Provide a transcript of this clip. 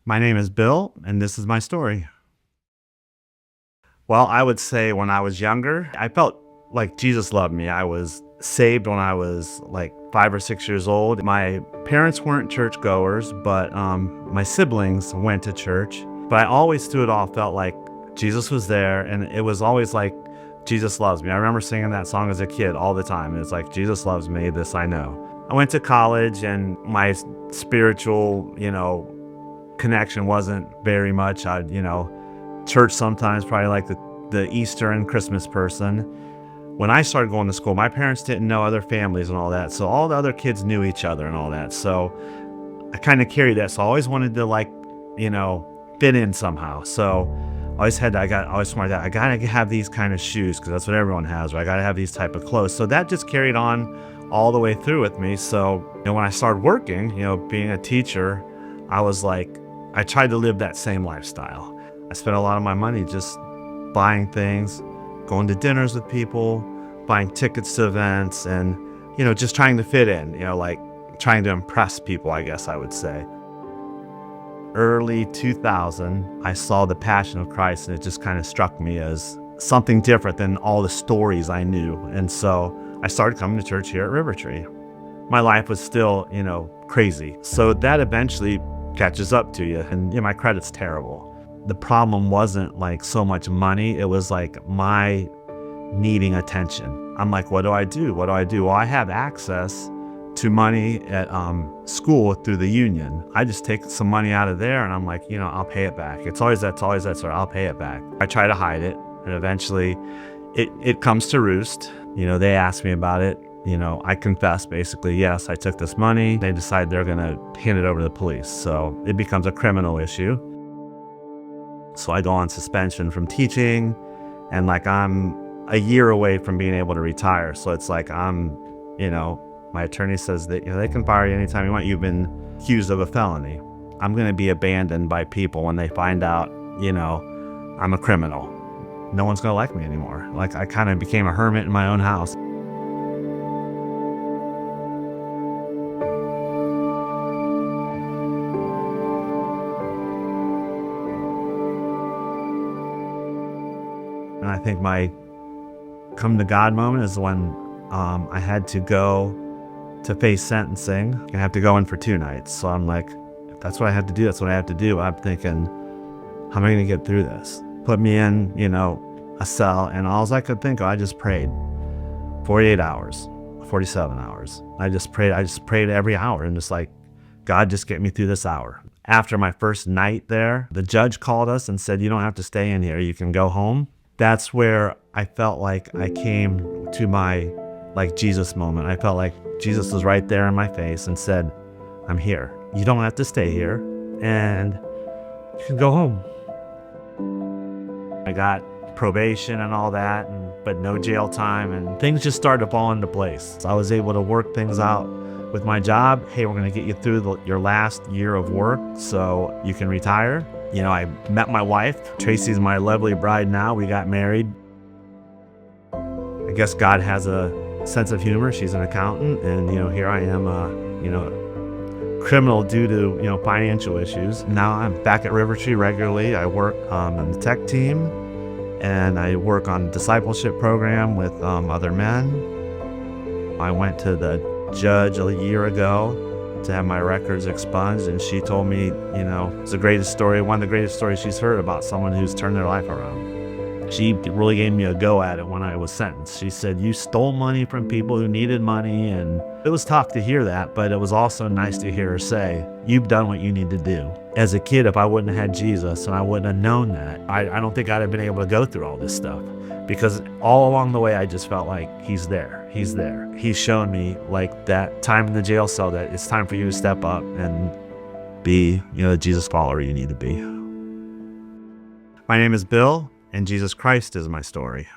My name is Bill, and this is my story. Well, I would say when I was younger, I felt like Jesus loved me. I was saved when I was like 5 or 6 years old. My parents weren't churchgoers, but my siblings went to church. But I always, through it all, felt like Jesus was there, and it was always like, Jesus loves me. I remember singing that song as a kid all the time. It's like, Jesus loves me, this I know. I went to college, and my spiritual, connection wasn't very much. Church sometimes, probably like the Easter and Christmas person. When I started going to school, my parents didn't know other families and all that. So all the other kids knew each other and all that. So I kind of carried that. So I always wanted to fit in somehow. So I always smart that I got to have these kind of shoes because that's what everyone has, or I got to have these type of clothes. So that just carried on all the way through with me. So, when I started working, being a teacher, I was like, I tried to live that same lifestyle. I spent a lot of my money just buying things, going to dinners with people, buying tickets to events, and, just trying to fit in, like trying to impress people, I guess I would say. Early 2000, I saw the Passion of Christ, and it just kind of struck me as something different than all the stories I knew. And so I started coming to church here at River Tree. My life was still, crazy. So that eventually catches up to you, and my credit's terrible. The problem wasn't like so much money, it was like my needing attention. I'm like, what do I do? What do I do? Well, I have access to money at school through the union. I just take some money out of there, and I'm like, I'll pay it back. It's always that, so I'll pay it back. I try to hide it, and eventually it comes to roost. They ask me about it. I confess basically, yes, I took this money. They decide they're gonna hand it over to the police. So it becomes a criminal issue. So I go on suspension from teaching, and I'm a year away from being able to retire. So it's like my attorney says that they can fire you anytime you want. You've been accused of a felony. I'm going to be abandoned by people when they find out, I'm a criminal. No one's going to like me anymore. Like I kind of became a hermit in my own house. And I think my come to God moment is when I had to go to face sentencing. I have to go in for 2 nights. So I'm like, if that's what I have to do, that's what I have to do. I'm thinking, how am I going to get through this? Put me in, a cell, and all I could think of, I just prayed 48 hours, 47 hours. I just prayed every hour, and just like, God, just get me through this hour. After my first night there, the judge called us and said, you don't have to stay in here. You can go home. That's where I felt like I came to my Jesus moment. I felt like Jesus was right there in my face and said, I'm here. You don't have to stay here, and you can go home. I got probation and all that, but no jail time, and things just started to fall into place. So I was able to work things out with my job. Hey, we're going to get you through your last year of work so you can retire. I met my wife. Tracy's my lovely bride now. We got married. I guess God has a sense of humor. She's an accountant, and here I am, criminal due to financial issues. Now I'm back at River Tree regularly. I work on the tech team, and I work on a discipleship program with other men. I went to the judge a year ago to have my records expunged, and she told me, it's the greatest story, one of the greatest stories she's heard about someone who's turned their life around. She really gave me a go at it when I was sentenced. She said, you stole money from people who needed money, and it was tough to hear that, but it was also nice to hear her say, you've done what you need to do. As a kid, if I wouldn't have had Jesus and I wouldn't have known that, I don't think I'd have been able to go through all this stuff, because all along the way, I just felt like he's there. He's there. He's shown me like that time in the jail cell that it's time for you to step up and be, the Jesus follower you need to be. My name is Bill, and Jesus Christ is my story.